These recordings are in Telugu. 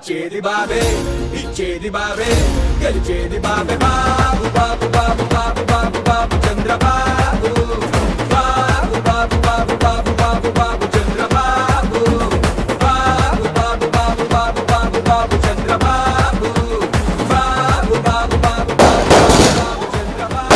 ఇచ్చేది బాబే ఇచ్చేది బాబే గెలిచేది బాబే బాబు బాబు బాబు బాబు బాబు బాబు చంద్రబాబు బాబు బాబు బాబు బాబు బాబు బాబు చంద్రబాబు బాబు బాబు బాబు బాబు బాబు బాబు చంద్రబాబు బాబు బాబు బాబు బాబు బాబు చంద్రబాబు.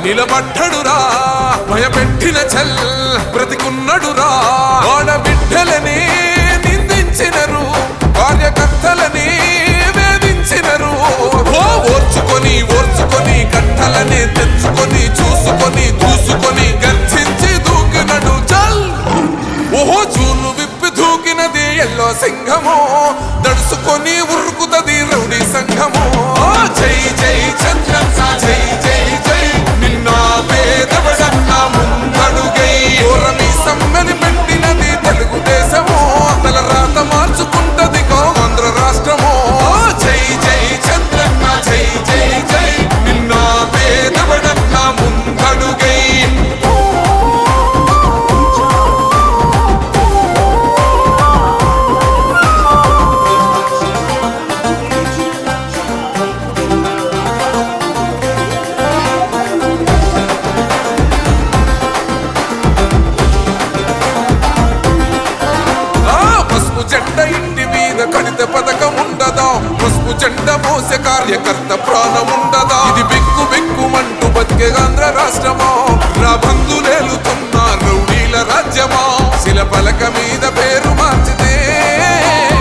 నిలబడ్డడురా భయపెట్టిన చల్ బ్రతికున్నడురా ఆడబిడ్డలని నిందించినరు కార్యకర్తలని వేధించినరు ఓర్చుకొని ఓర్చుకొని కట్టలనే తెచ్చుకొని చూసుకొని దూసుకొని గర్జించి దూకినడు చల్ ఓహో చూలు విప్పి దూకినది ఎల్లో సింహము దడుసుకొని ఉరుకుతది రౌడీ సంఘము జై జై చంద్రన్న జై జై జై నిన్న పేదవడన్న ముందడుగై ఓరమి సమ్మెని పెట్టినది తెలుగుదేశము తల రాత మార్చుకుంటది ఆంధ్ర రాష్ట్రము జై జై చంద్రన్న జై జై జై నిన్న పేదవడన్న ముందడుగై కడిత పథకం ఉండదా పసుపు జెండ మోసే కార్యకర్త ప్రాణం ఉండదా ఇది బిక్కు బిక్కుమంటూ బతికే ఆంధ్ర రాష్ట్రమా నా బంధులేలుతున్న రౌడీల రాజ్యమా శిల పలక మీద పేరు మార్చితే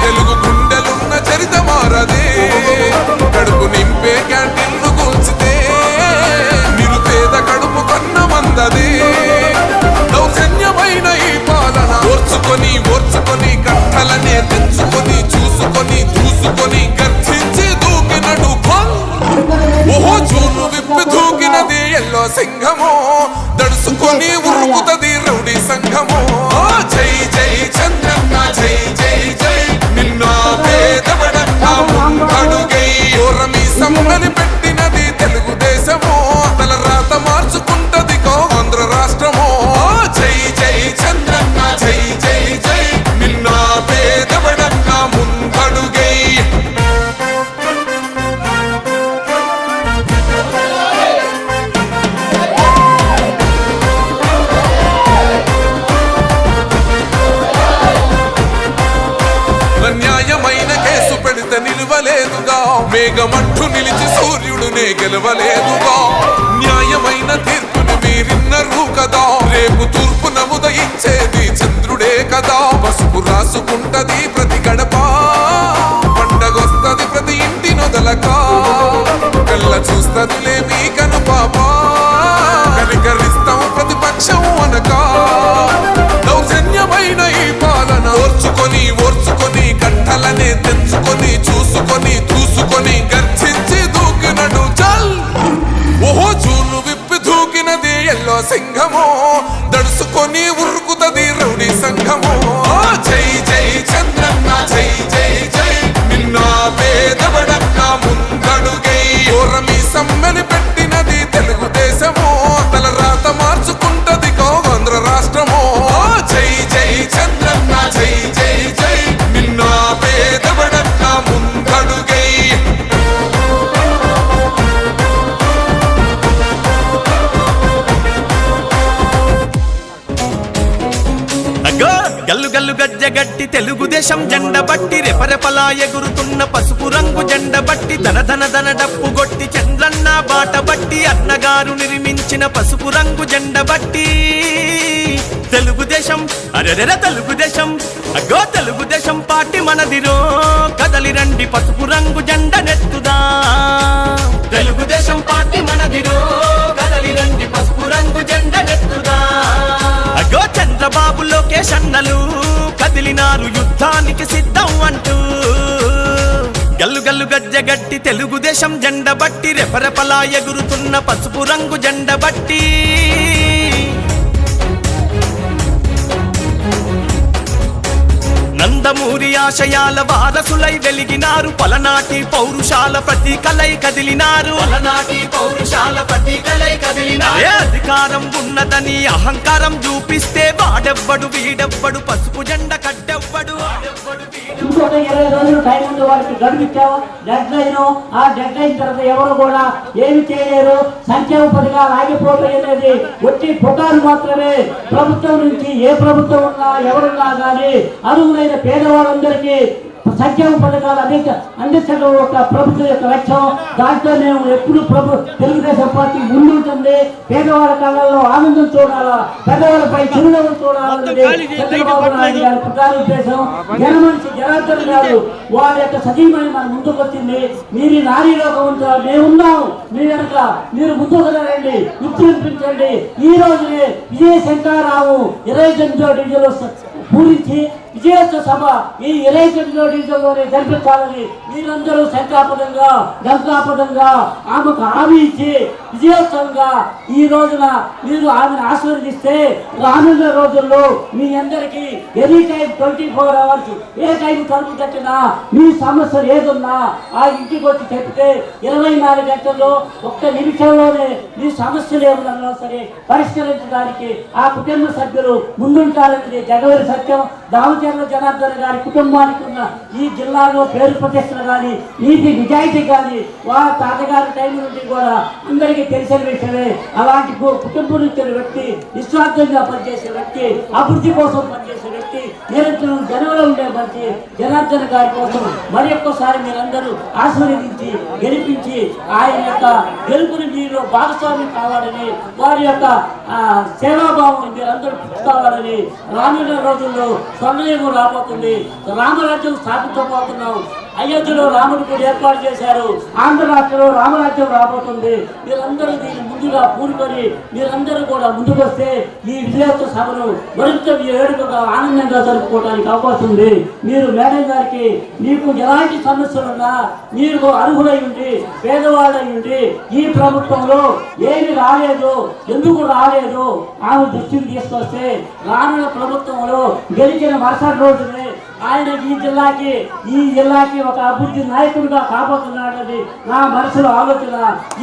తెలుగు గుండెలున్న చరిత మారదే కడుపు నింపే క్యాంటీన్లు కూల్చితే నిరుపేద కడుపు కన్న మందదే దౌర్జన్యమైన ఈ పాలన ఓర్చుకొని ఓర్చుకొని కట్టలనే తెచ్చుకొని చూసుకొని దూసుకొని గర్జించి దూకినడు ఓహో చూలు విప్పి దూకినది ఎల్లో సింహము గెలవలేదుగా న్యాయమైన తీర్పుని మీరిన్నరు కదా రేపు తూర్పు నముదయించేది చంద్రుడే కదా పసుపు రాసుకుంటది ప్రతి గడప పండగొస్తది ప్రతి ఇంటి నొదలక కళ్ళ చూస్తదిలే మీ కను పాప కనికరిస్తాం ప్రతిపక్షం అనక దౌర్జన్యమైన ఈ పాలన ఓర్చుకొని కట్టలనే తెంచుకొని చూసుకొని దూసుకొని గర్జించి దూకినడు చల్ ఓహో చూలు విప్పి దూకినది ఎల్లో సింహము దడుసుకొని ఉరుకుతది రౌడీ సంఘము జై జై చంద్రన్న జై జై జై నిన్న పేదవడన్న ముందడుగై ఓరమి సమ్మెని పెట్టినది తెలుగుదేశము తల రాత మార్చుకుంటది ఆంధ్ర రాష్ట్రము జై జై చంద్రన్న జై జై జై నిన్న పేదవడన్న ముందడుగై గల్లు గల్లు గజ్జగట్టి తెలుగుదేశం జెండ బట్టి రెపరెపలా ఎగురుతున్న పసుపు రంగు జెండ బట్టి ధన ధన ధన డప్పు గొట్టి చంద్రన్న బాట బట్టి అన్నగారు నిర్మించిన పసుపు రంగు జెండ బట్టి తెలుగుదేశం అరెరెర తెలుగుదేశం అగ్గో తెలుగుదేశం పార్టీ మనదిరో కదలి రండి పసుపు రంగు జెండ నెత్తుదా తెలుగుదేశం పార్టీ మనదిరో కదలి రండి పసుపు రంగు జెండ నెత్తుదా అగ్గో చంద్రబాబు లోకేష్ అన్నలు కదిలినారు యుద్ధానికి సిద్ధం అంటూ గల్లు గల్లు గజ్జగట్టి తెలుగుదేశం జెండ బట్టి రెపరెపలా ఎగురుతున్న పసుపు రంగు జెండ బట్టి నందమూరి ఆశయాల వారసులై వెలిగినారు పలనాటి పౌరుషాల ప్రతీకలై కదిలినారు పలనాటి పౌరుషాల ప్రతీకలై కదిలినారు అధికారం ఉన్నదని అహంకారం చూపిస్తే వాడెవ్వడు వీడెవ్వడు పసుపు జెండ కట్టెవ్వడు ఇంకొక 20 రోజులు టైం ఉంది వారికి గడువిచ్చావు డెడ్ లైన్ ఆ డెడ్ లైన్ తర్వాత ఎవరు కూడా ఏమి చేయలేరు సంక్షేమ పథకాలు ఆగిపోవడం అనేది ఒట్టి పుకారు మాత్రమే ప్రభుత్వం నుంచి ఏ ప్రభుత్వం ఉన్నా ఎవరున్నా కానీ అర్హులైన పేదవాళ్ళందరికీ సంక్షేమ పథకాలు అందించడం ఒక ప్రభుత్వం యొక్క లక్ష్యం దాంట్లో మేము ఎప్పుడు తెలుగుదేశం పార్టీ ముందుంటుంది పేదవాళ్ళ కళ్ళల్లో ఆనందం చూడాలా పెద్దవాళ్ళపై చిరునవ్వు చూడాలన్నది చంద్రబాబు నాయుడు గారి ప్రధాన ఉద్దేశం జనమనిషి జనార్దన్ గారు వారి యొక్క సజీవమైన మన ముందుకు వచ్చింది మీరు నారీలోకి ఉంటారు మేమున్నాం మీ వెనక మీరు ముందుకు రండి విజృంభించండి ఈ రోజునే విజయ శంకరరావు 29వ డివిజన్లో పూరించి విజయోత్సవ సభ ఈ 29వ డివిజన్లోనే జరిపించాలని మీరందరూ శంకాపదంగా గంగాపదంగా ఆమెకు హామీ ఇచ్చి విజయోత్సవంగా ఈ రోజున మీరు ఆమెను ఆశీర్వదిస్తే రానున్న రోజుల్లో మీ అందరికీ ఎనీ టైం 24 అవర్స్ ఏ టైం తలుపు తట్టినా మీ సమస్య ఏదున్నా ఆ ఇంటికి వచ్చి చెప్తే 24 గంటల్లో ఒక్క నిమిషంలోనే మీ సమస్యలు ఏమన్నా సరే పరిష్కరించడానికి ఆ కుటుంబ సభ్యులు ముందుంటారనేది జగవరి సత్యం దామచర్ల జనార్దన్ గారి కుటుంబానికి ఉన్న ఈ జిల్లాలో పేరు ప్రతిష్టలు కానీ నీతి నిజాయితీ కానీ వారి తాతగారి టైం నుండి కూడా అందరికీ తెలిసిన విషయమే అలాంటి కుటుంబం నుంచి వ్యక్తి నిస్వార్థంగా పనిచేసే వ్యక్తి అభివృద్ధి కోసం పనిచేసే వ్యక్తి నిరంతరం జనంలో ఉండే మంచి జనార్దన్ గారి కోసం మరి ఒక్కసారి మీరందరూ ఆశీర్వదించి గెలిపించి ఆయన యొక్క గెలుపుని మీరు భాగస్వామ్యం కావాలని వారి యొక్క సేవాభావం మీరందరూ పుచ్చుకోవాలని రానున్న రోజుల్లో స్వర్ణయుగం రాబోతుంది రామరాజ్యం స్థాపించబోతున్నాం అయోధ్యలో రాముడి గుడి ఏర్పాటు చేశారు ఆంధ్ర రాష్ట్రంలో రామరాజ్యం రాబోతుంది మీరందరూ దీన్ని ముందుగా పూనుకొని మీరందరూ కూడా ముందుకు వస్తే ఈ విజయోత్సవ సభను మరింత వేడుకగా ఆనందంగా జరుపుకోవడానికి అవకాశం ఉంది మీరు మేడం గారికి మీకు ఎలాంటి సమస్యలున్నా మీరు అర్హులై ఉండి పేదవాళ్ళై ఉండి ఈ ప్రభుత్వంలో ఏమి రాలేదు ఎందుకు రాలేదు ఆమె దృష్టికి తీసుకొస్తే రానున్న ప్రభుత్వంలో గెలిచిన మరుసటి రోజునే ఆయన ఈ జిల్లాకి ఒక అభివృద్ధి నాయకుడిగా కాబోతున్నాడని నా మనసులో ఆలోచన.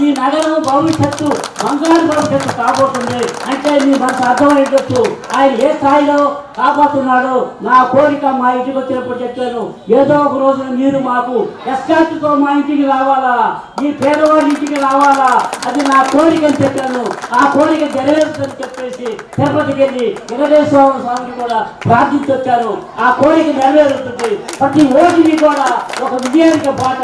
ఈ నగరం భవిష్యత్తు బంగారు భవిష్యత్తు కాబోతుంది అంటే మీ మనసు అర్థమైనట్టు ఆయన ఏ స్థాయిలో కాబోతున్నాడో నా కోరిక మా ఇంటికి వచ్చినప్పుడు చెప్పాను. ఏదో ఒక రోజు మీరు మాకు ఎస్కాట్తో మా ఇంటికి రావాలా, ఈ పేదవాడి ఇంటికి రావాలా, అది నా కోరిక అని చెప్పాను. ఆ కోరిక నెరవేరుతుందని చెప్పేసి తిరుపతికి వెళ్ళి వెంకటేశ్వర స్వామిని కూడా ప్రార్థించి వచ్చాను. ఆ కోరిక నెరవేరుతుంది. ప్రతి ఓటుని కూడా ఒక విజయానికి బాట.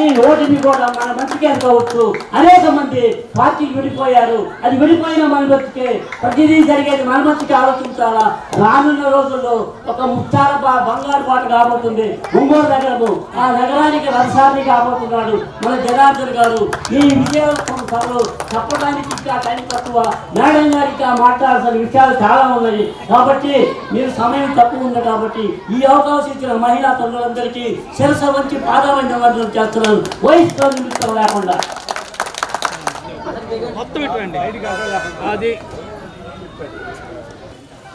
ఈ ఓటుని కూడా మన మంచికి అనుకోవచ్చు. అనేక మంది పార్టీకి విడిపోయారు, అది విడిపోయిన మన మంచికే. ప్రతిదీ జరిగేది మన మంచికి ఆలోచించాలా. రానున్న రోజుల్లో ఒక ముత్యాల బంగారు బాట కాబోతుంది ఒంగోలు నగరము. ఆ నగరానికి రథసారి కాబోతున్నాడు మన జనార్దన్ గారు. ఈ విజయోత్సవం సభలు చెప్పడానికి ఇంకా టైం తక్కువ. మేడం గారికి మాట్లాడాల్సిన విషయాలు చాలా ఉన్నాయి కాబట్టి మీరు సమయం తక్కువ ఉంది కాబట్టి ఈ అవకాశం ఇచ్చిన మహిళా తల్లులందరికీ శిరస వంచి పాదవందనం చేస్తున్నాను. వయసుతో నిమిత్తం లేకుండా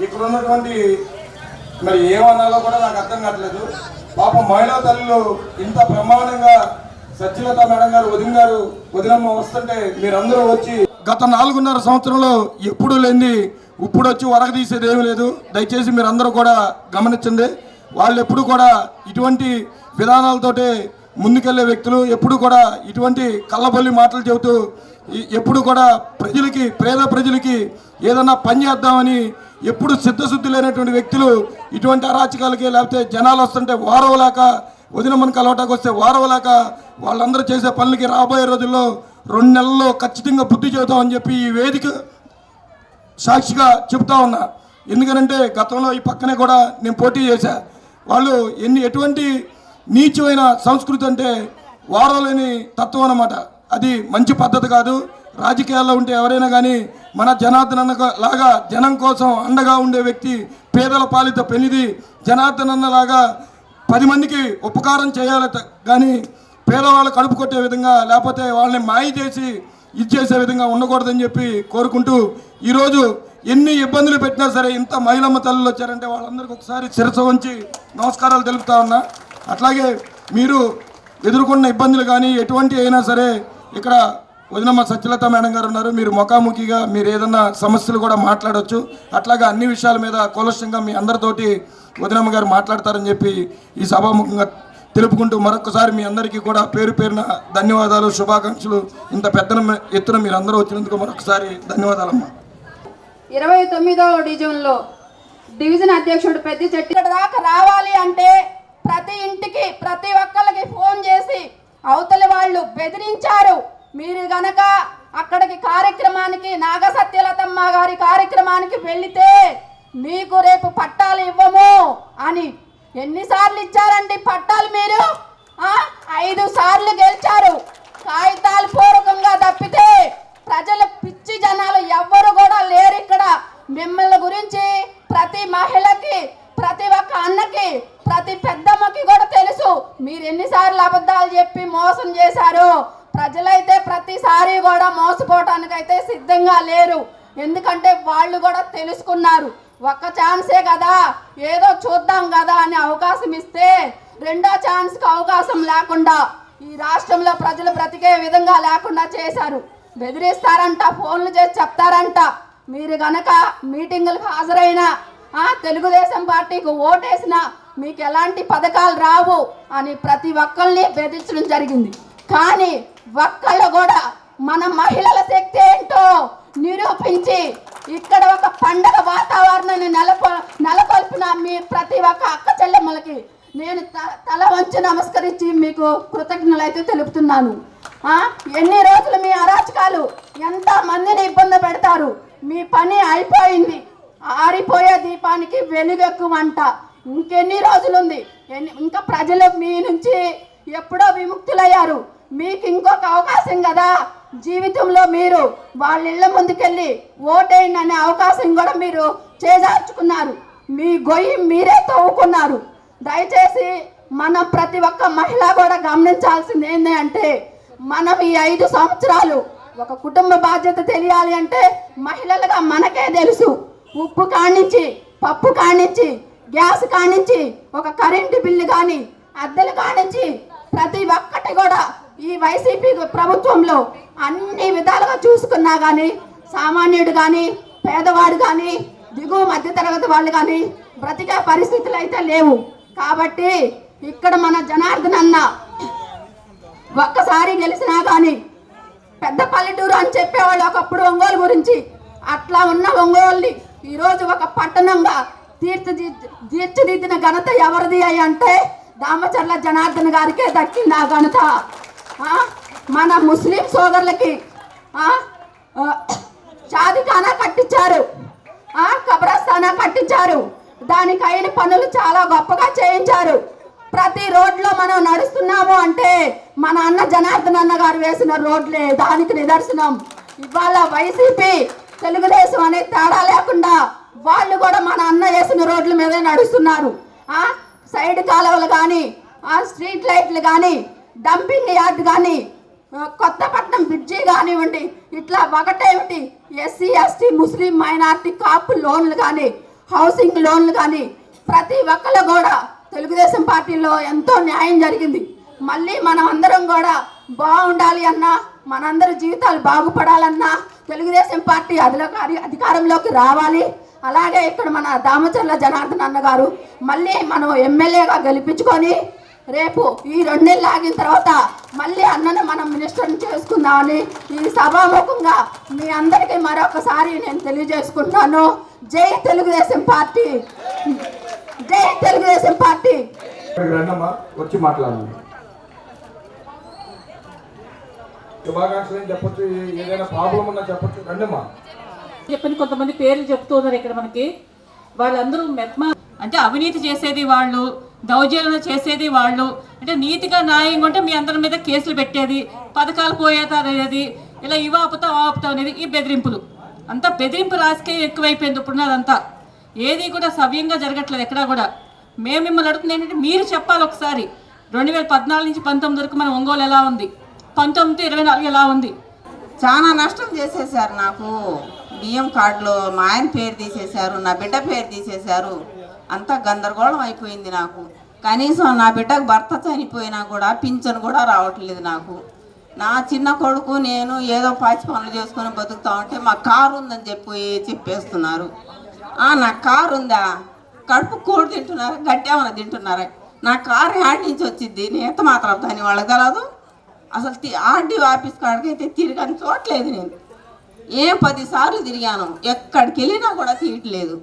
ఇక్కడ ఉన్నటువంటి మరి ఏమన్నాలో కూడా నాకు అర్థం కావట్లేదు. పాపం మహిళా తల్లులు ఇంత బ్రహ్మాండంగా సత్యలత మేడం గారు, వదినమ్మ వస్తుంటే మీరందరూ వచ్చి గత 4.5 సంవత్సరంలో ఎప్పుడు లేని ఇప్పుడు వచ్చి వరగదీసేది ఏమీ లేదు. దయచేసి మీరందరూ కూడా గమనించండి. వాళ్ళు ఎప్పుడు కూడా ఇటువంటి విధానాలతోటే ముందుకెళ్లే వ్యక్తులు. ఎప్పుడు కూడా ఇటువంటి కళ్ళబొల్లి మాటలు చెబుతూ ఎప్పుడు కూడా పేద ప్రజలకి ఏదన్నా పని చేద్దామని ఎప్పుడు సిద్ధశుద్ధి లేనటువంటి వ్యక్తులు ఇటువంటి అరాచకాలకి, లేకపోతే జనాలు వస్తుంటే వారవలేక, వదినమ్మని కలవటానికి వస్తే వారవలేక వాళ్ళందరూ చేసే పనులకి రాబోయే రోజుల్లో 2 నెలల్లో ఖచ్చితంగా బుద్ధి చెబుతామని చెప్పి ఈ వేదిక సాక్షిగా చెబుతా ఉన్నా. ఎందుకంటే గతంలో ఈ పక్కనే కూడా నేను పోటీ చేశా. వాళ్ళు ఎటువంటి నీచమైన సంస్కృతి అంటే వారలేని తత్వం అన్నమాట. అది మంచి పద్ధతి కాదు. రాజకీయాల్లో ఉంటే ఎవరైనా కానీ మన జనార్దన్ అన్న లాగా జనం కోసం అండగా ఉండే వ్యక్తి, పేదల పాలిత పెనిది జనార్దన్ అన్న లాగా 10 మందికి ఉపకారం చేయాలి కానీ పేదవాళ్ళు కడుపు కొట్టే విధంగా, లేకపోతే వాళ్ళని మాయ చేసి ఇచ్చేసే విధంగా ఉండకూడదని చెప్పి కోరుకుంటూ, ఈరోజు ఎన్ని ఇబ్బందులు పెట్టినా సరే ఇంత మహిళమ్మ తల్లులు వచ్చారంటే వాళ్ళందరికీ ఒకసారి శిరస వంచి నమస్కారాలు తెలుపుతా ఉన్నా. అట్లాగే మీరు ఎదుర్కొన్న ఇబ్బందులు కానీ ఎటువంటి అయినా సరే ఇక్కడ వదినమ్మ సత్యలత మేడం గారు ఉన్నారు. మీరు ముఖాముఖిగా మీరు ఏదన్నా సమస్యలు కూడా మాట్లాడవచ్చు. అట్లాగే అన్ని విషయాల మీద కూలష్టంగా మీ అందరితోటి వదినమ్మ గారు మాట్లాడతారని చెప్పి ఈ సభాముఖంగా తెలుపుకుంటూ మరొకసారి మీ అందరికీ కూడా పేరు పేరున ధన్యవాదాలు, శుభాకాంక్షలు. ఇంత పెద్ద ఎత్తున మీరు అందరూ వచ్చినందుకు మరొకసారి ధన్యవాదాలమ్మా. 29వ డివిజన్ అధ్యక్షుడు పెద్ద చెట్టు దాకా రావాలి అంటే ప్రతి ఇంటికి ప్రతి ఒక్కరికి ఫోన్ చేసి అవతలి వాళ్ళు బెదిరించారు. మీరు గనక అక్కడికి కార్యక్రమానికి నాగసత్యలతమ్మ గారి కార్యక్రమానికి వెళితే మీకు రేపు పట్టాలు ఇవ్వము అని ఎన్నిసార్లు ఇచ్చారండి పట్టాలు? మీరు 5 సార్లు గెలిచారు. కాగితాలు పూర్వకంగా తప్పితే ప్రజల పిచ్చి జనాలు ఎవ్వరు కూడా లేరు ఇక్కడ. మిమ్మల్ని గురించి ప్రతి మహిళకి, ప్రతి ఒక్క అన్నకి, ప్రతి పెద్దమ్మకి కూడా తెలుసు మీరు ఎన్నిసార్లు అబద్ధాలు చెప్పి మోసం చేశారు. ప్రజలైతే ప్రతిసారి కూడా మోసపోవటానికైతే సిద్ధంగా లేరు. ఎందుకంటే వాళ్ళు కూడా తెలుసుకున్నారు. ఒక్క ఛాన్సే కదా, ఏదో చూద్దాం కదా అని అవకాశం ఇస్తే రెండో ఛాన్స్కి అవకాశం లేకుండా ఈ రాష్ట్రంలో ప్రజలు బ్రతికే విధంగా లేకుండా చేశారు. బెదిరిస్తారంట, ఫోన్లు చేసి చెప్తారంట. మీరు గనక మీటింగులకు హాజరైనా, తెలుగుదేశం పార్టీకి ఓటేసినా మీకు ఎలాంటి పథకాలు రావు అని ప్రతి ఒక్కరిని బెదిరించడం జరిగింది. కానీ ఒక్కళ్ళు కూడా మన మహిళల శక్తి ఏంటో నిరూపించి ఇక్కడ ఒక పండగ వాతావరణాన్ని నెలకొల్పిన మీ ప్రతి ఒక్క అక్క చెల్లెమ్మలకి నేను తల వంచి నమస్కరించి మీకు కృతజ్ఞతలైతే తెలుపుతున్నాను. ఎన్ని రోజులు మీ అరాచకాలు ఎంత మందిని ఇబ్బంది పెడతారు? మీ పని అయిపోయింది. ఆరిపోయే దీపానికి వెలుగెక్కువంట. ఇంకెన్ని రోజులుంది? ఇంకా ప్రజలు మీ నుంచి ఎప్పుడో విముక్తులయ్యారు. మీకు ఇంకొక అవకాశం కదా జీవితంలో. మీరు వాళ్ళ ఇళ్ళ ముందుకెళ్ళి ఓటేయండి అనే అవకాశం కూడా మీరు చేజార్చుకున్నారు. మీ గొయ్యి మీరే తవ్వుకున్నారు. దయచేసి మనం ప్రతి ఒక్క మహిళ కూడా గమనించాల్సింది ఏంటి అంటే, మనం ఈ 5 సంవత్సరాలు ఒక కుటుంబ బాధ్యత తెలియాలి అంటే మహిళలుగా మనకే తెలుసు. ఉప్పు కానించి, పప్పు కానించి, గ్యాస్ కానించి, ఒక కరెంటు బిల్లు కానీ, అద్దెలు కానించి ప్రతి ఒక్కటి కూడా ఈ వైసీపీ ప్రభుత్వంలో అన్ని విధాలుగా చూసుకున్నా కానీ సామాన్యుడు కానీ, పేదవాడు కానీ, దిగువ మధ్యతరగతి వాళ్ళు కానీ బ్రతికే పరిస్థితులు అయితే లేవు. కాబట్టి ఇక్కడ మన జనార్దన్ అన్న ఒక్కసారి గెలిచినా కానీ పెద్ద పల్లెటూరు అని చెప్పేవాళ్ళు ఒకప్పుడు ఒంగోలు గురించి. అట్లా ఉన్న ఒంగోలుని ఈరోజు ఒక పట్టణంగా తీర్చిదిద్దిన ఘనత ఎవరిది అయి అంటే దామచర్ల జనార్దన్ గారికే దక్కింది ఆ ఘనత. మన ముస్లిం సోదరులకి షాదీఖానా కట్టించారు, కబ్రస్థానా కట్టించారు. దానికి అయిన పనులు చాలా గొప్పగా చేయించారు. ప్రతి రోడ్లో మనం నడుస్తున్నాము అంటే మన అన్న జనార్దన్ అన్న గారు వేసిన రోడ్లే దానికి నిదర్శనం. ఇవాళ వైసీపీ తెలుగుదేశం అనే తేడా లేకుండా వాళ్ళు కూడా మన అన్న వేసిన రోడ్ల మీదే నడుస్తున్నారు. సైడ్ కాలువలు కానీ, స్ట్రీట్ లైట్లు కానీ, డంపింగ్ యార్డ్ కానీ, కొత్తపట్నం బ్రిడ్జి కానివ్వండి, ఇట్లా ఒకటేమిటి ఎస్సీ ఎస్టీ ముస్లిం మైనార్టీ కాపు లోన్లు కానీ, హౌసింగ్ లోన్లు కానీ ప్రతి ఒక్కరు కూడా తెలుగుదేశం పార్టీలో ఎంతో న్యాయం జరిగింది. మళ్ళీ మనం అందరం కూడా బాగుండాలి అన్నా, మనందరి జీవితాలు బాగుపడాలన్నా తెలుగుదేశం పార్టీ అధికారంలోకి రావాలి. అలాగే ఇక్కడ మన దామచర్ల జనార్దన్ అన్న గారు మళ్ళీ మనం ఎమ్మెల్యేగా గెలిపించుకొని రేపు ఈ 2 నెలలు ఆగిన తర్వాత మళ్ళీ అన్నను మనం మినిస్టర్ని చేసుకుందామని ఈ సభాముఖంగా మీ అందరికీ మరొకసారి నేను తెలియజేసుకుంటాను. జై తెలుగుదేశం పార్టీ, జై తెలుగుదేశం పార్టీ. రండమ్మా, వచ్చి మాట్లాడండి. శుభాకాంక్షలు చెప్పొచ్చు, ఏదైనా ప్రాబ్లం ఉన్నా చెప్పొచ్చు. రండమ్మా. చెప్పని కొంతమంది పేర్లు చెప్తూ ఉన్నారు ఇక్కడ మనకి. వాళ్ళందరూ మెత్మా అంటే అవినీతి చేసేది వాళ్ళు, దౌర్జన్యం చేసేది వాళ్ళు, అంటే నీతిగా న్యాయంగా ఉంటే మీ అందరి మీద కేసులు పెట్టేది, పథకాలు పోయేది, ఇలా ఇవి ఆపుతాం ఆపుతాం అనేది ఈ బెదిరింపులు. అంతా బెదిరింపు రాజకీయం ఎక్కువైపోయింది ఇప్పుడున్నదంతా. ఏది కూడా సవ్యంగా జరగట్లేదు ఎక్కడా కూడా. మేము మిమ్మల్ని అడుగుతుంది ఏంటంటే మీరు చెప్పాలి ఒకసారి 2014 నుంచి 19 వరకు మన ఒంగోలు ఎలా ఉంది, 19-24 ఎలా ఉంది. చాలా నష్టం చేసేసారు. నాకు బియ్యం కార్డులో మా ఆయన పేరు తీసేశారు, నా బిడ్డ పేరు తీసేశారు. అంతా గందరగోళం అయిపోయింది నాకు. కనీసం నా బిడ్డకు భర్త చనిపోయినా కూడా పింఛను కూడా రావట్లేదు నాకు. నా చిన్న కొడుకు నేను ఏదో పాచి పనులు చేసుకొని బతుకుతా ఉంటే మా కారు ఉందని చెప్పేస్తున్నారు. నా కారు ఉందా? కడుపు కూడు తింటున్నారా, గట్టి ఏమైనా తింటున్నారా? నా కారు హ్యాండ్ నుంచి వచ్చింది, నేత మాత్రం దాన్ని వాళ్ళకి తెలదు. అసలు ఆర్డీ ఆఫీస్ కాడికి అయితే తిరగని చూడలేదు నేను. 10 సార్లు తిరిగాను, ఎక్కడికి వెళ్ళినా కూడా తీయట్లేదు.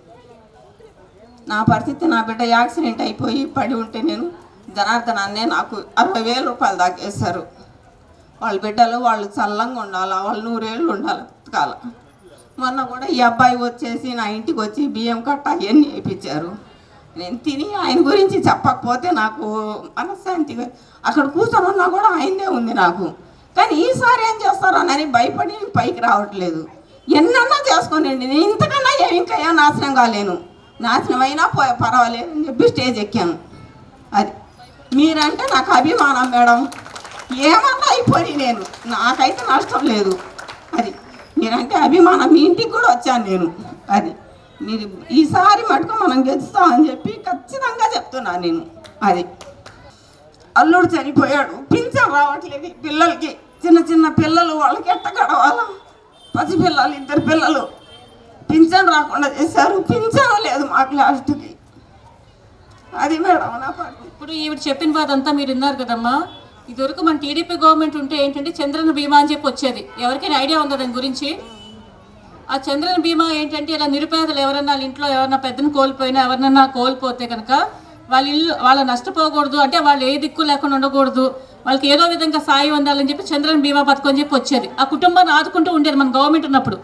నా పరిస్థితి, నా బిడ్డ యాక్సిడెంట్ అయిపోయి పడి ఉంటే నేను జనార్దన్ అన్నే నాకు 60,000 రూపాయలు దాకేశారు. వాళ్ళ బిడ్డలు వాళ్ళు చల్లంగా ఉండాలా, వాళ్ళు 100 ఏళ్ళు ఉండాలి బతకాల. మొన్న కూడా ఈ అబ్బాయి వచ్చేసి నా ఇంటికి వచ్చి బియ్యం కట్ట అవన్నీ వేయించారు. నేను తిని ఆయన గురించి చెప్పకపోతే నాకు మనశ్శాంతిగా అక్కడ కూర్చొని ఉన్నా కూడా ఆయనదే ఉంది నాకు. కానీ ఈసారి ఏం చేస్తారోనని భయపడి పైకి రావట్లేదు. ఎన్నన్నా చేసుకోనండి, నేను ఇంతకన్నా ఇంకా ఏం నాశనం కాలేను. నాశనం అయినా పర్వాలేదు అని చెప్పి స్టేజ్ ఎక్కాను. అది మీరంటే నాకు అభిమానం మేడం. ఏమన్నా అయిపోయి నేను, నాకైతే నష్టం లేదు. అది మీరంటే అభిమానం. మీ ఇంటికి కూడా వచ్చాను నేను. అది మీరు ఈసారి మటుకు మనం గెలుస్తామని చెప్పి ఖచ్చితంగా చెప్తున్నాను నేను. అది అల్లుడు చనిపోయాడు, పింఛన్ రావట్లేదు పిల్లలకి. చిన్న పిల్లలు వాళ్ళకి ఎట్ట గడవాలా? పసిపిల్లలు 2 పిల్లలు పింఛన్ రాకుండా చేశారు. పింఛన్ లేదు మాకు లాస్ట్కి. అది మేడం నా పాటు. ఇప్పుడు ఈవిడ చెప్పిన బాధ అంతా మీరు విన్నారు కదమ్మా. ఇదివరకు మన టీడీపీ గవర్నమెంట్ ఉంటే ఏంటంటే చంద్రన్న బీమా అని చెప్పి వచ్చేది. ఎవరికైనా ఐడియా ఉందా దాని గురించి? ఆ చంద్రన్న బీమా ఏంటంటే ఇలా నిరుపేదలు ఎవరన్నా వాళ్ళ ఇంట్లో ఎవరన్నా పెద్దను కోల్పోయినా, ఎవరినన్నా కోల్పోతే కనుక వాళ్ళ ఇల్లు వాళ్ళ నష్టపోకూడదు, అంటే వాళ్ళు ఏ దిక్కు లేకుండా ఉండకూడదు, వాళ్ళకి ఏదో విధంగా సాయం అందాలని చెప్పి చంద్రన్న బీమా పథకం అని చెప్పి వచ్చేది. ఆ కుటుంబాన్ని ఆదుకుంటూ ఉండేది మన గవర్నమెంట్ ఉన్నప్పుడు.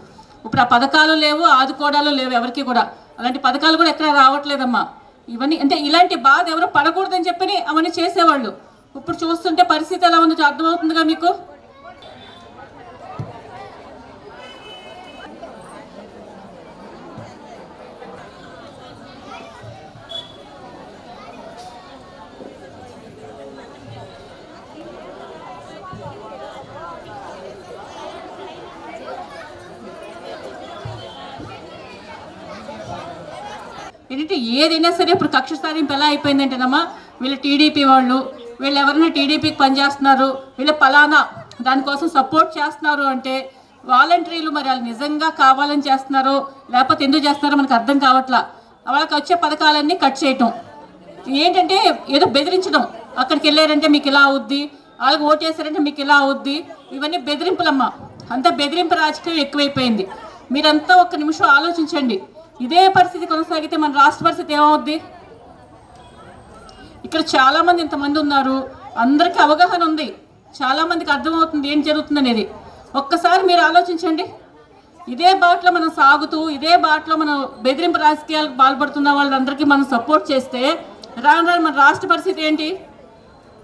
ఇప్పుడు ఆ పథకాలు లేవు, ఆదుకోవడాలు లేవు ఎవరికి కూడా. అలాంటి పథకాలు కూడా ఎక్కడ రావట్లేదమ్మా. ఇవన్నీ అంటే ఇలాంటి బాధ ఎవరో పడకూడదని చెప్పి అవన్నీ చేసేవాళ్ళు. ఇప్పుడు చూస్తుంటే పరిస్థితి ఎలా ఉందో అర్థమవుతుందిగా మీకు. ఏంటంటే ఏదైనా సరే ఇప్పుడు కక్ష సాధింపు ఎలా అయిపోయిందంటేనమ్మా, వీళ్ళు టీడీపీ వాళ్ళు, వీళ్ళు ఎవరైనా టీడీపీకి పనిచేస్తున్నారు, వీళ్ళు పలానా దానికోసం సపోర్ట్ చేస్తున్నారు అంటే వాలంటీర్లు మరి వాళ్ళు నిజంగా కావాలని చేస్తున్నారో లేకపోతే ఎందుకు చేస్తున్నారో మనకు అర్థం కావట్లా. వాళ్ళకి వచ్చే పథకాలన్నీ కట్ చేయటం, ఏంటంటే ఏదో బెదిరించడం. అక్కడికి వెళ్ళారంటే మీకు ఇలా అవుద్ది, వాళ్ళకి ఓటేసారంటే మీకు ఇలా అవుద్ది. ఇవన్నీ బెదిరింపులమ్మా. అంతా బెదిరింపు రాజకీయం ఎక్కువైపోయింది. మీరంతా ఒక్క నిమిషం ఆలోచించండి. ఇదే పరిస్థితి కొనసాగితే మన రాష్ట్ర పరిస్థితి ఏమవుద్ది? ఇక్కడ చాలామంది ఇంతమంది ఉన్నారు, అందరికీ అవగాహన ఉంది, చాలామందికి అర్థమవుతుంది ఏం జరుగుతుంది అనేది. ఒక్కసారి మీరు ఆలోచించండి. ఇదే బాటలో మనం సాగుతూ ఇదే బాటలో మనం బెదిరింపు రాజకీయాలకు పాల్పడుతున్న వాళ్ళందరికీ మనం సపోర్ట్ చేస్తే రాను రాను మన రాష్ట్ర పరిస్థితి ఏంటి?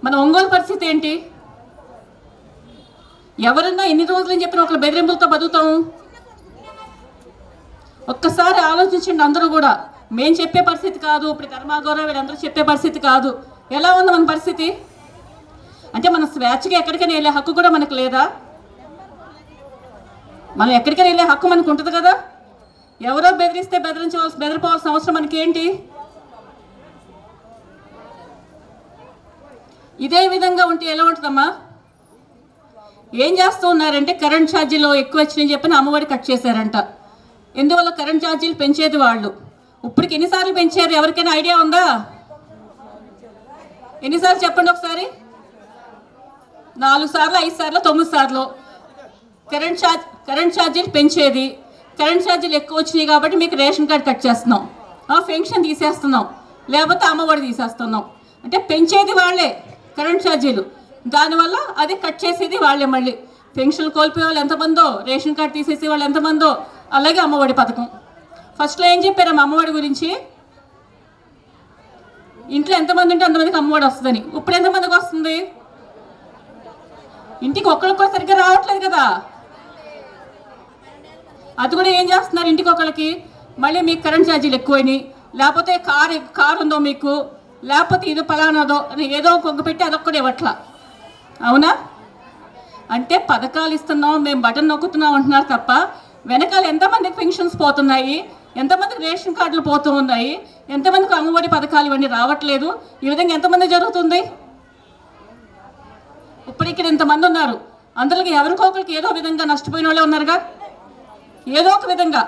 మన ఒంగోలు పరిస్థితి ఏంటి? ఎవరన్నా ఎన్ని రోజులని చెప్పిన ఒకరు బెదిరింపులతో బతుకుతాం? ఒక్కసారి ఆలోచించండి అందరూ కూడా. మేం చెప్పే పరిస్థితి కాదు, ఇప్పుడు కర్మాగౌరవ వీళ్ళందరూ చెప్పే పరిస్థితి కాదు. ఎలా ఉంది మన పరిస్థితి? అంటే మన స్వేచ్ఛగా ఎక్కడికైనా వెళ్ళే హక్కు కూడా మనకు లేదా? మనం ఎక్కడికైనా వెళ్ళే హక్కు మనకు ఉంటుంది కదా. ఎవరో బెదిరిస్తే బెదిరిపోవాల్సిన అవసరం మనకి ఏంటి? ఇదే విధంగా ఉంటే ఎలా ఉంటుందమ్మా? ఏం చేస్తూ ఉన్నారంటే కరెంట్ ఛార్జీలు ఎక్కువ వచ్చినాయని చెప్పి అమ్మఒడి కట్ చేశారంట. ఎందువల్ల? కరెంట్ ఛార్జీలు పెంచేది వాళ్ళు. ఇప్పటికి ఎన్నిసార్లు పెంచారు? ఎవరికైనా ఐడియా ఉందా? ఎన్నిసార్లు చెప్పండి ఒకసారి. 4 సార్లు, 5 సార్లు, 9 సార్లు కరెంట్ ఛార్జీలు పెంచేది. కరెంట్ ఛార్జీలు ఎక్కువ వచ్చినాయి కాబట్టి మీకు రేషన్ కార్డు కట్ చేస్తున్నాం, పెన్షన్ తీసేస్తున్నాం, లేకపోతే అమ్మఒడి తీసేస్తున్నాం. అంటే పెంచేది వాళ్ళే కరెంట్ ఛార్జీలు, దానివల్ల అది కట్ చేసేది వాళ్ళే. మళ్ళీ పెన్షన్లు కోల్పోయే వాళ్ళు ఎంతమందో, రేషన్ కార్డు తీసేసే వాళ్ళు ఎంతమందో, అలాగే అమ్మఒడి పథకం. ఫస్ట్లో ఏం చెప్పారమ్మా అమ్మఒడి గురించి? ఇంట్లో ఎంతమంది ఉంటే అంతమందికి అమ్మఒడి వస్తుందని. ఇప్పుడు ఎంతమందికి వస్తుంది? ఇంటికి ఒక్కరికి కూడా సరిగ్గా రావట్లేదు కదా. అది కూడా ఏం చేస్తున్నారు? ఇంటికి ఒకరికి మళ్ళీ మీకు కరెంట్ ఛార్జీలు ఎక్కువైనాయి, లేకపోతే కారు ఉందో మీకు, లేకపోతే ఇది పలానాదో అని ఏదో కొంగ పెట్టి అదొక్కడే ఇవ్వట్లా. అవునా? అంటే పథకాలు ఇస్తున్నాం, మేము బటన్ నొక్కుతున్నాం అంటున్నారు తప్ప వెనకాల ఎంతమందికి పెన్షన్స్ పోతున్నాయి, ఎంతమందికి రేషన్ కార్డులు పోతూ ఉన్నాయి, ఎంతమందికి అమ్మఒడి పథకాలు ఇవన్నీ రావట్లేదు. ఈ విధంగా ఎంతమంది జరుగుతుంది? ఇప్పుడు ఇక్కడ ఇంతమంది ఉన్నారు, అందరికి ఎవరికొకరికి ఏదో విధంగా నష్టపోయిన వాళ్ళే ఉన్నారుగా, ఏదో ఒక విధంగా.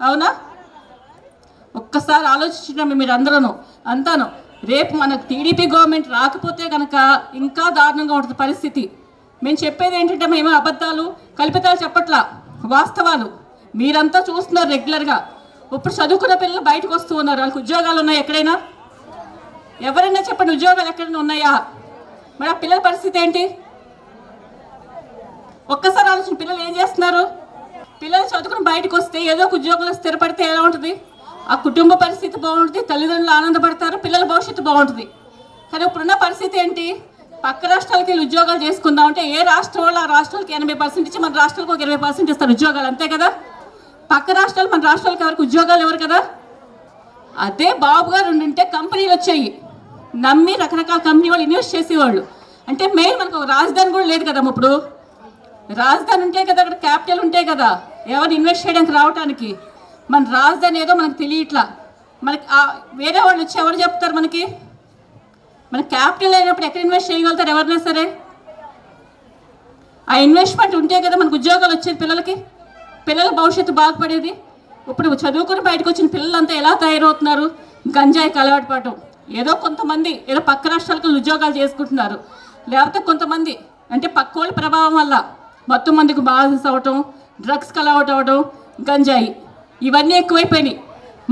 అవునా? ఒక్కసారి ఆలోచించడం మీరు అంతాను. రేపు మనకు టీడీపీ గవర్నమెంట్ రాకపోతే కనుక ఇంకా దారుణంగా ఉంటుంది పరిస్థితి. మేము చెప్పేది ఏంటంటే మేము అబద్ధాలు కల్పితాలు చెప్పట్లా, వాస్తవాలు. మీరంతా చూస్తున్నారు రెగ్యులర్గా. ఇప్పుడు చదువుకున్న పిల్లలు బయటకు వస్తూ ఉన్నారు, వాళ్ళకి ఉద్యోగాలు ఉన్నాయి ఎక్కడైనా? ఎవరైనా చెప్పండి, ఉద్యోగాలు ఎక్కడైనా ఉన్నాయా? మరి ఆ పిల్లల పరిస్థితి ఏంటి? ఒక్కసారి ఆలోచన. పిల్లలు ఏం చేస్తున్నారు? పిల్లలు చదువుకుని బయటకు వస్తే ఏదో ఒక ఉద్యోగంలో స్థిరపడితే ఎలా ఉంటుంది? ఆ కుటుంబ పరిస్థితి బాగుంటుంది, తల్లిదండ్రులు ఆనందపడతారు, పిల్లల భవిష్యత్తు బాగుంటుంది. కానీ ఇప్పుడున్న పరిస్థితి ఏంటి? పక్క రాష్ట్రాలకి వెళ్ళి ఉద్యోగాలు చేసుకుందామంటే ఏ రాష్ట్రం వాళ్ళు ఆ రాష్ట్రాలకి 80% ఇచ్చి మన రాష్ట్రాలకు ఒక 20% ఇస్తారు ఉద్యోగాలు, అంతే కదా. పక్క రాష్ట్రాలు మన రాష్ట్రాలకి ఎవరికి ఉద్యోగాలు ఎవరు కదా. అదే బాబు గారు ఉండింటే కంపెనీలు వచ్చాయి, నమ్మి రకరకాల కంపెనీ వాళ్ళు ఇన్వెస్ట్ చేసేవాళ్ళు. అంటే మెయిన్ మనకు ఒక రాజధాని కూడా లేదు కదా. ఇప్పుడు రాజధాని ఉంటే కదా, అక్కడ క్యాపిటల్ ఉంటే కదా ఎవరు ఇన్వెస్ట్ చేయడానికి రావడానికి. మన రాజధాని ఏదో మనకు తెలియట్లా. మనకి వేరే వాళ్ళు వచ్చి ఎవరు చెప్తారు మనకి? మన క్యాపిటల్ అయినప్పుడు ఎక్కడ ఇన్వెస్ట్ చేయగలుగుతారు ఎవరైనా సరే? ఆ ఇన్వెస్ట్మెంట్ ఉంటే కదా మనకు ఉద్యోగాలు వచ్చేది, పిల్లల భవిష్యత్తు బాగుపడేది. ఇప్పుడు చదువుకుని బయటకు వచ్చిన పిల్లలంతా ఎలా తయారవుతున్నారు? గంజాయికి అలవాటు పడటం. ఏదో కొంతమంది ఏదో పక్క రాష్ట్రాలకు ఉద్యోగాలు చేసుకుంటున్నారు, లేకపోతే కొంతమంది అంటే పక్క వాళ్ళ ప్రభావం వల్ల మొత్తం మందికి బాధిస్ అవ్వటం, డ్రగ్స్కి అలవాటు అవ్వడం, గంజాయి ఇవన్నీ ఎక్కువైపోయినాయి.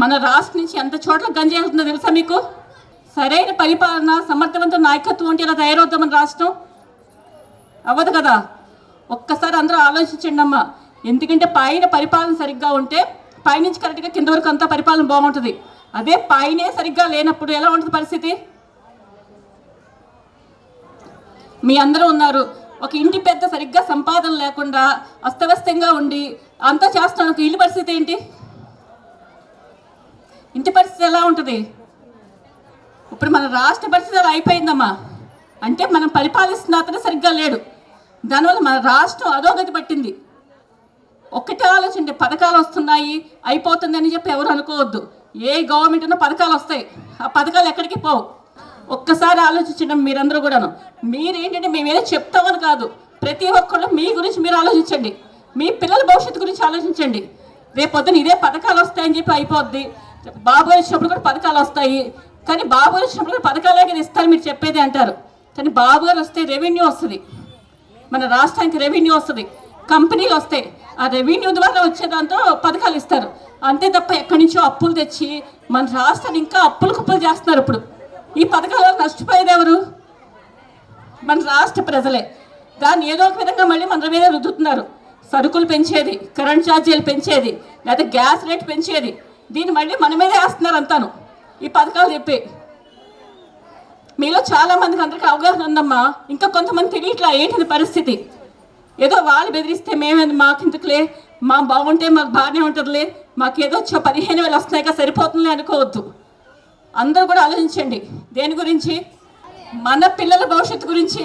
మన రాష్ట్రం నుంచి ఎంత చోట్ల గంజాయి అవుతుందో తెలుసా మీకు? సరైన పరిపాలన, సమర్థవంతమైన నాయకత్వం ఉంటే ఇలా తయారవుతాం మన రాష్ట్రం? అవ్వదు కదా. ఒక్కసారి అందరూ ఆలోచించండి అమ్మా. ఎందుకంటే పైన పరిపాలన సరిగ్గా ఉంటే పైనుంచి కరెక్ట్గా కింద వరకు అంతా పరిపాలన బాగుంటుంది. అదే పైనే సరిగ్గా లేనప్పుడు ఎలా ఉంటుంది పరిస్థితి? మీ అందరూ ఉన్నారు, ఒక ఇంటి పెద్ద సరిగ్గా సంపాదన లేకుండా అస్తవ్యస్తంగా ఉండి అంతా చేస్తాను, ఒక ఇల్లు పరిస్థితి ఏంటి? ఇంటి పరిస్థితి ఎలా ఉంటుంది? ఇప్పుడు మన రాష్ట్ర పరిస్థితి అలా అయిపోయిందమ్మా. అంటే మనం పరిపాలిస్తున్న అతను సరిగ్గా లేడు, దానివల్ల మన రాష్ట్రం అధోగతి పట్టింది. ఒక్కటే ఆలోచండి, పథకాలు వస్తున్నాయి అయిపోతుంది అని చెప్పి ఎవరు అనుకోవద్దు. ఏ గవర్నమెంట్ ఉన్నా పథకాలు వస్తాయి, ఆ పథకాలు ఎక్కడికి పోవు. ఒక్కసారి ఆలోచించండి మీరందరూ కూడాను. మీరేంటంటే మేమేదో చెప్తామని కాదు, ప్రతి ఒక్కళ్ళు మీ గురించి మీరు ఆలోచించండి, మీ పిల్లల భవిష్యత్తు గురించి ఆలోచించండి. రేపొద్దున ఇదే పథకాలు వస్తాయని చెప్పి అయిపోద్ది. బాబు వచ్చినప్పుడు కూడా పథకాలు వస్తాయి, కానీ బాబు వచ్చినప్పుడు కూడా పథకాలే కదా ఇస్తారు మీరు చెప్పేది అంటారు. కానీ బాబు గారు వస్తే రెవెన్యూ వస్తుంది, మన రాష్ట్రానికి రెవెన్యూ వస్తుంది. కంపెనీలు వస్తాయి, ఆ రెవెన్యూ ద్వారా వచ్చే దాంతో పథకాలు ఇస్తారు. అంతే తప్ప ఎక్కడి నుంచో అప్పులు తెచ్చి మన రాష్ట్రాన్ని ఇంకా అప్పులు కుప్పలు చేస్తున్నారు. ఇప్పుడు ఈ పథకాల వల్ల నష్టపోయేది ఎవరు? మన రాష్ట్ర ప్రజలే. దాన్ని ఏదో ఒక విధంగా మళ్ళీ మన మీద రుద్దుతున్నారు. సరుకులు పెంచేది, కరెంట్ ఛార్జీలు పెంచేది, లేదా గ్యాస్ రేట్ పెంచేది, దీన్ని మళ్ళీ మన మీదే వేస్తున్నారు అంతాను ఈ పథకాలు చెప్పి. మీలో చాలా మందికి అందరికీ అవగాహన ఉందమ్మా, ఇంకా కొంతమంది తెలియట్లా ఏంటిది పరిస్థితి. ఏదో వాళ్ళు బెదిరిస్తే మేమేది మాకిందుకులే, మా బాగుంటే మాకు బాగానే ఉంటుందిలే, మాకేదో 15,000 వస్తున్నాయిగా సరిపోతుందిలే అనుకోవద్దు. అందరూ కూడా ఆలోచించండి. దేని గురించి? మన పిల్లల భవిష్యత్తు గురించి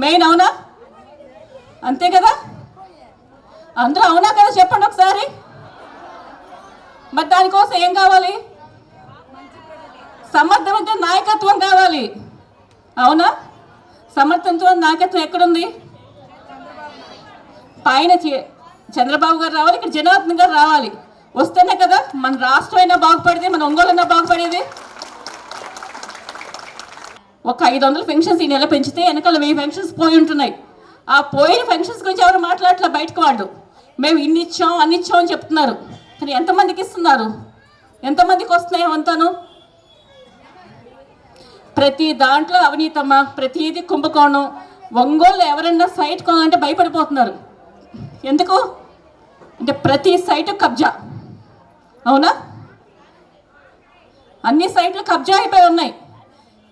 మెయిన్. అవునా? అంతే కదా? అందరూ అవునా కదా చెప్పండి ఒకసారి. మరి దానికోసం ఏం కావాలి? సమర్థవంతమైన నాయకత్వం కావాలి. అవునా? సమర్థవంతమైన నాయకత్వం ఎక్కడుంది? పైన చంద్రబాబు గారు రావాలి, ఇక్కడ జనార్దన్ గారు రావాలి. వస్తేనే కదా మన రాష్ట్రం అయినా బాగుపడేది, మన ఒంగోలు అయినా బాగుపడేది. ఒక 500 పెన్షన్స్ ఈ నెల పెంచితే వెనకాల 1000 పెన్షన్స్ పోయి ఉంటున్నాయి. ఆ పోయిన పెన్షన్స్ గురించి ఎవరు మాట్లాడట్లా బయటకు. వాళ్ళు మేము ఇన్ని ఇచ్చాం అన్ని ఇచ్చాం అని చెప్తున్నారు, కానీ ఎంతమందికి ఇస్తున్నారు? ఎంతమందికి వస్తున్నాయో అంతాను? ప్రతి దాంట్లో అవినీతమ్మ, ప్రతిదీ కుంభకోణం. ఒంగోలు ఎవరైనా సైట్ కొనాలంటే భయపడిపోతున్నారు. ఎందుకు అంటే ప్రతి సైటు కబ్జా. అవునా? అన్ని సైట్లు కబ్జా అయిపోయి ఉన్నాయి.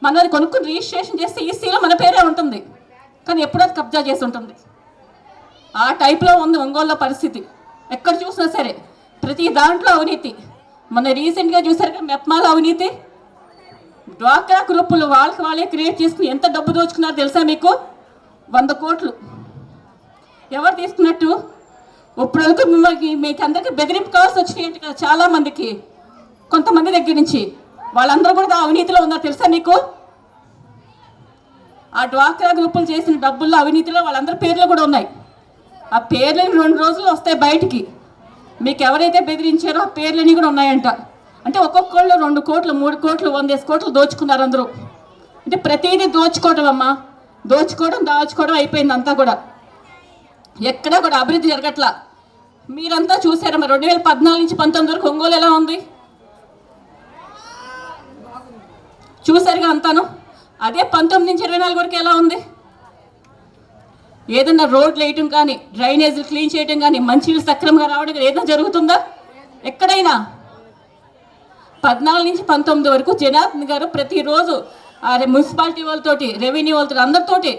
మనది కొనుక్కుని రిజిస్ట్రేషన్ చేస్తే ఈసీలో మన పేరే ఉంటుంది, కానీ ఎప్పుడో కబ్జా చేసి ఉంటుంది. ఆ టైప్లో ఉంది ఒంగోలులో పరిస్థితి. ఎక్కడ చూసినా సరే ప్రతి దాంట్లో అవినీతి. మన రీసెంట్గా చూసారుగా మెప్మాల అవినీతి. డ్వాక్రా గ్రూపులు వాళ్ళకి వాళ్ళే క్రియేట్ చేసుకుని ఎంత డబ్బు దోచుకున్నారో తెలుసా మీకు? 100 కోట్లు. ఎవరు తీసుకున్నట్టు? ఇప్పుడు వరకు మీకు అందరికీ బెదిరింపు కావాల్సి వచ్చినాయి అంటే కదా చాలామందికి, కొంతమంది దగ్గర నుంచి. వాళ్ళందరూ కూడా అవినీతిలో ఉన్నారు తెలుసా మీకు? ఆ డ్వాక్రా గ్రూపులు చేసిన డబ్బుల్లో అవినీతిలో వాళ్ళందరి పేర్లు కూడా ఉన్నాయి. ఆ పేర్లని 2 రోజులు వస్తాయి బయటికి. మీకు ఎవరైతే బెదిరించారో ఆ పేర్లన్నీ కూడా ఉన్నాయంట. అంటే ఒక్కొక్కళ్ళు 2 కోట్లు 3 కోట్లు 100 కోట్లు దోచుకున్నారు అందరూ. అంటే ప్రతిదీ దోచుకోవడం అమ్మా, దోచుకోవడం దాచుకోవడం అయిపోయింది అంతా కూడా. ఎక్కడా కూడా అభివృద్ధి జరగట్లా. మీరంతా చూసారమ్మా 2014 నుంచి 19 వరకు ఒంగోలు ఎలా ఉంది చూసారుగా అంతాను. అదే 19 నుంచి 24 వరకు ఎలా ఉంది? ఏదన్నా రోడ్లు వేయటం కానీ, డ్రైనేజీలు క్లీన్ చేయటం కానీ, మంచినీళ్ళు సక్రమంగా రావడం కానీ ఏదైనా జరుగుతుందా ఎక్కడైనా? 14 నుంచి 19 వరకు జనార్దన్ గారు ప్రతిరోజు మున్సిపాలిటీ వాళ్ళతోటి, రెవెన్యూ వాళ్ళతో అందరితోటి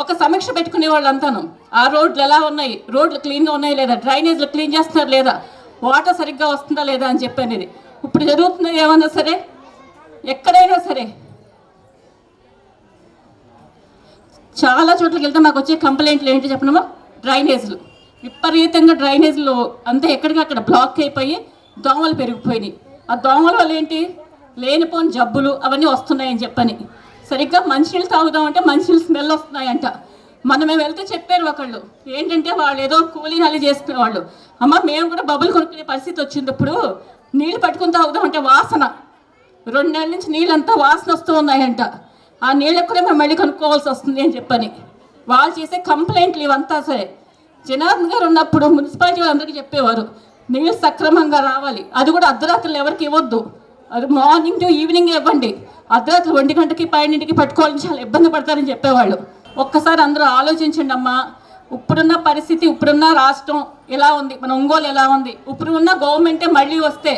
ఒక సమీక్ష పెట్టుకునే వాళ్ళు అంతాను. ఆ రోడ్లు ఎలా ఉన్నాయి, రోడ్లు క్లీన్గా ఉన్నాయి లేదా, డ్రైనేజీలు క్లీన్ చేస్తున్నారు లేదా, వాటర్ సరిగ్గా వస్తుందా లేదా అని చెప్పనేది. ఇప్పుడు జరుగుతున్నది ఏమన్నా సరే, ఎక్కడైనా సరే చాలా చోట్లకి వెళ్తే మాకు వచ్చే కంప్లైంట్లు ఏంటి చెప్పనమా? డ్రైనేజీలు విపరీతంగా, డ్రైనేజీలు అంతా ఎక్కడికక్కడ బ్లాక్ అయిపోయి దోమలు పెరిగిపోయినాయి. ఆ దోమల వల్ల ఏంటి? లేనిపోని జబ్బులు అవన్నీ వస్తున్నాయని చెప్పని. సరిగ్గా మంచినీళ్ళు తాగుదామంటే మంచినీళ్ళు స్మెల్ వస్తున్నాయంట. మనమే వెళ్తే చెప్పారు ఒకళ్ళు ఏంటంటే, వాళ్ళు ఏదో కూలీ నాలి చేసుకునేవాళ్ళు. అమ్మ మేము కూడా బబ్బులు కొనుక్కునే పరిస్థితి వచ్చింది. ఇప్పుడు నీళ్ళు పట్టుకుని తాగుదామంటే వాసన, 2 నెలల నుంచి నీళ్ళంతా వాసన వస్తూ ఉన్నాయంట. ఆ నీళ్ళకు కూడా మేము మళ్ళీ కొనుక్కోవాల్సి వస్తుంది అని చెప్పని వాళ్ళు చేసే కంప్లైంట్లు ఇవంతా. సరే జనార్దన్ గారు ఉన్నప్పుడు మున్సిపాలిటీ వాళ్ళందరికీ చెప్పేవారు నీళ్ళు సక్రమంగా రావాలి, అది కూడా అర్ధరాత్రులు ఎవరికి ఇవ్వద్దు, అది మార్నింగ్ టు ఈవినింగ్ ఇవ్వండి, అర్ధరాత్రి 1 గంటకి 12ంటికి పట్టుకోవాలని చాలా ఇబ్బంది పడతారని చెప్పేవాళ్ళు. ఒక్కసారి అందరూ ఆలోచించండి అమ్మా. ఇప్పుడున్న పరిస్థితి, ఇప్పుడున్న రాష్ట్రం ఎలా ఉంది, మన ఒంగోలు ఎలా ఉంది, ఇప్పుడు ఉన్న గవర్నమెంటే మళ్ళీ వస్తే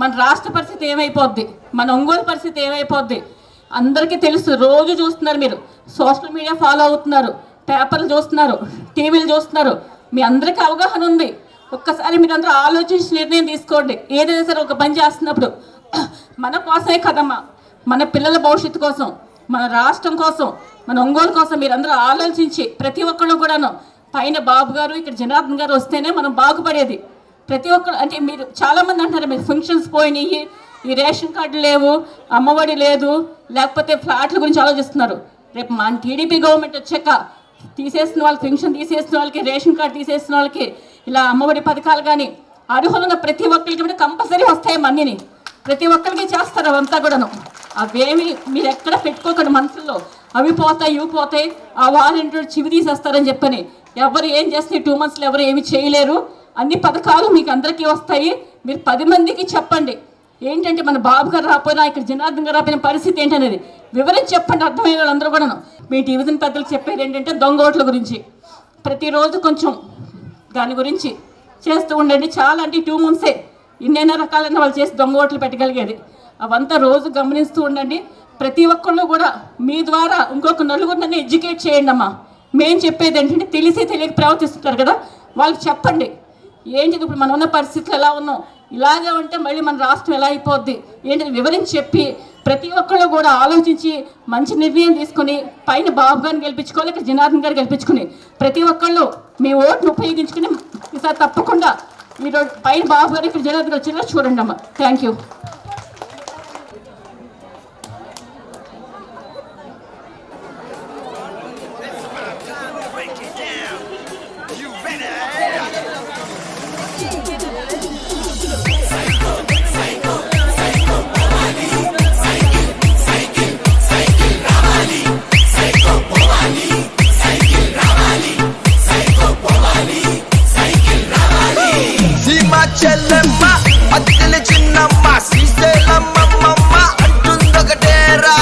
మన రాష్ట్ర పరిస్థితి ఏమైపోద్ది, మన ఒంగోలు పరిస్థితి ఏమైపోద్ది అందరికీ తెలుసు. రోజు చూస్తున్నారు మీరు, సోషల్ మీడియా ఫాలో అవుతున్నారు, పేపర్లు చూస్తున్నారు, టీవీలు చూస్తున్నారు, మీ అందరికీ అవగాహన ఉంది. ఒక్కసారి మీరు అందరూ ఆలోచించి నిర్ణయం తీసుకోండి. ఏదైనా సరే ఒక పని చేస్తున్నప్పుడు మన కోసమే కదమ్మా, మన పిల్లల భవిష్యత్తు కోసం, మన రాష్ట్రం కోసం, మన ఒంగోలు కోసం మీరందరూ ఆలోచించి ప్రతి ఒక్కళ్ళు కూడాను పైన బాబు గారు, ఇక్కడ జనార్దన్ గారు వస్తేనే మనం బాగుపడేది. ప్రతి ఒక్కరు అంటే మీరు చాలామంది అంటారు మీరు ఫంక్షన్స్ పోయినాయి, ఈ రేషన్ కార్డు లేవు, అమ్మఒడి లేదు, లేకపోతే ఫ్లాట్ల గురించి ఆలోచిస్తున్నారు. రేపు మన టీడీపీ గవర్నమెంట్ వచ్చాక తీసేసిన వాళ్ళకి, పెన్షన్ తీసేసిన వాళ్ళకి, రేషన్ కార్డు తీసేసిన వాళ్ళకి, ఇలా అమ్మఒడి పథకాలు కానీ అర్హులున్న ప్రతి ఒక్కరికి కూడా కంపల్సరీ వస్తాయి. మనీని ప్రతి ఒక్కరికి చేస్తారు అవంతా కూడాను. అవేమి మీరు ఎక్కడ పెట్టుకోకండి మనసులో, అవి పోతాయి ఇవి పోతాయి, ఆ వాలంటీర్ చివి తీసేస్తారని చెప్పని ఎవరు ఏం చేస్తే 2 monthsలో ఎవరు ఏమి చేయలేరు. అన్ని పథకాలు మీకు అందరికీ వస్తాయి. మీరు 10 మందికి చెప్పండి. ఏంటంటే మన బాబు గారు రాపోయినా, ఇక్కడ జనార్దన్ గారు రాపోయిన పరిస్థితి ఏంటనేది వివరించి చెప్పండి. అర్థమైన వాళ్ళందరూ కూడాను. మీ డివిజన్ పెద్దలకు చెప్పేది ఏంటంటే దొంగ ఓట్ల గురించి ప్రతిరోజు కొంచెం దాని గురించి చేస్తూ ఉండండి. చాలా అంటే 2 monthsే ఇన్నైనా రకాలైన వాళ్ళు చేసి దొంగ ఓట్లు పెట్టగలిగేది. అవంతా రోజు గమనిస్తూ ఉండండి. ప్రతి ఒక్కళ్ళు కూడా మీ ద్వారా ఇంకొక నలుగురిని ఎడ్యుకేట్ చేయండి అమ్మా. మేము చెప్పేది ఏంటంటే తెలిసి తెలియక ప్రవర్తిస్తుంటారు కదా, వాళ్ళకి చెప్పండి ఏంటిది ఇప్పుడు మనం ఉన్న పరిస్థితులు ఎలా ఉన్నాం, ఇలాగే ఉంటే మళ్ళీ మన రాష్ట్రం ఎలా అయిపోద్ది ఏంటి వివరించి చెప్పి ప్రతి ఒక్కళ్ళు కూడా ఆలోచించి మంచి నిర్ణయం తీసుకుని పైన బాబు గారిని గెలిపించుకోవాలి, ఇక్కడ జనార్దన్ గారు గెలిపించుకుని ప్రతి ఒక్కళ్ళు మీ ఓటును ఉపయోగించుకుని ఈసారి తప్పకుండా ఈరోజు పైన బాబు గారు ఇక్కడ జనార్దన్ గారు వచ్చేలా చూడండి అమ్మా. Thank you. చెల్లెమ్మ అద్దెల చిన్నమ్మ శ్రీశైలమ్మ అంటుందొకటేరా.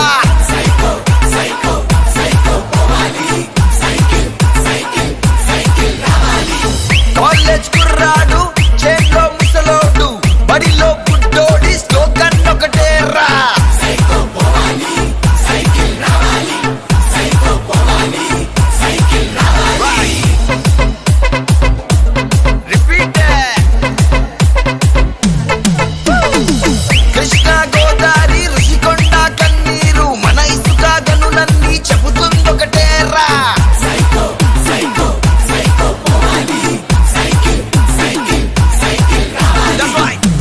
కాలేజ్ కుర్రాడు చేతిలో ముసలోడు బడిలో గుడ్డోడి స్లోగన్ ఒకటేరా.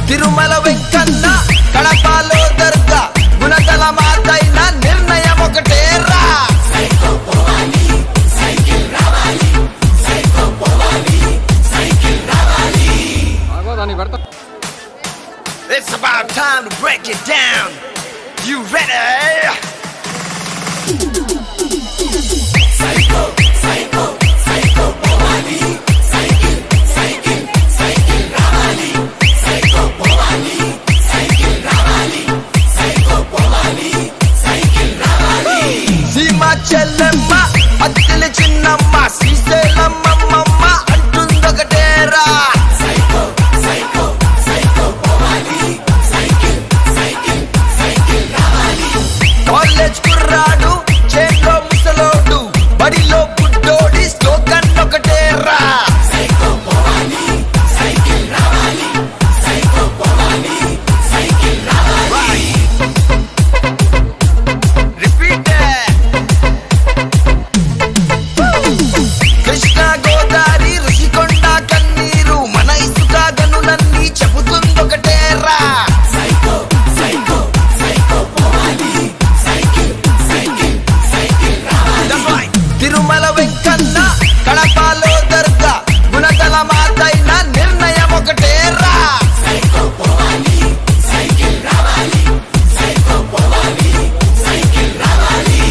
తిరుమల వెంకన్న కడపలో దర్గా గుణదల మాతైన నిర్ణయం ఒకటేరా. It's about time to break it down. You ready? Psycho, psycho, psycho, Bhavani. Cycle, cycle, cycle, Ravali. Psycho, Bhavani. Cycle, Ravali. Psycho, Bhavani. Cycle, Ravali. Sima Chellemma, అద్దెల చిన్నమ్మ శ్రీశైలమ్మ అంటుందొకటేరా. Psycho, psycho, psycho, Bhavani. Cycle, cycle, cycle, Ravali. College కుర్రాడు చేతిలో ముసలోడు బడిలో గుడ్డోడి slogan ఒకటేరా. Psycho, Bhavani. Cycle, Ravali. Psycho, Bhavani. Cycle, Ravali. Repeat it. Krishna Godavari Rushikonda కన్నీరు మన ఇసుక గనులన్నీ చెబుతుందొకటేరా. Psycho, psycho, psycho, Bhavani. Cycle, cycle, cycle, Ravali. Tirumala Venkanna కడపలో దర్గా గుణదల మాతైన నిర్ణయం ఒకటేరా. Psycho, Bhavani. Cycle, Ravali. Psycho, Bhavani. Cycle, Ravali.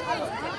Bye.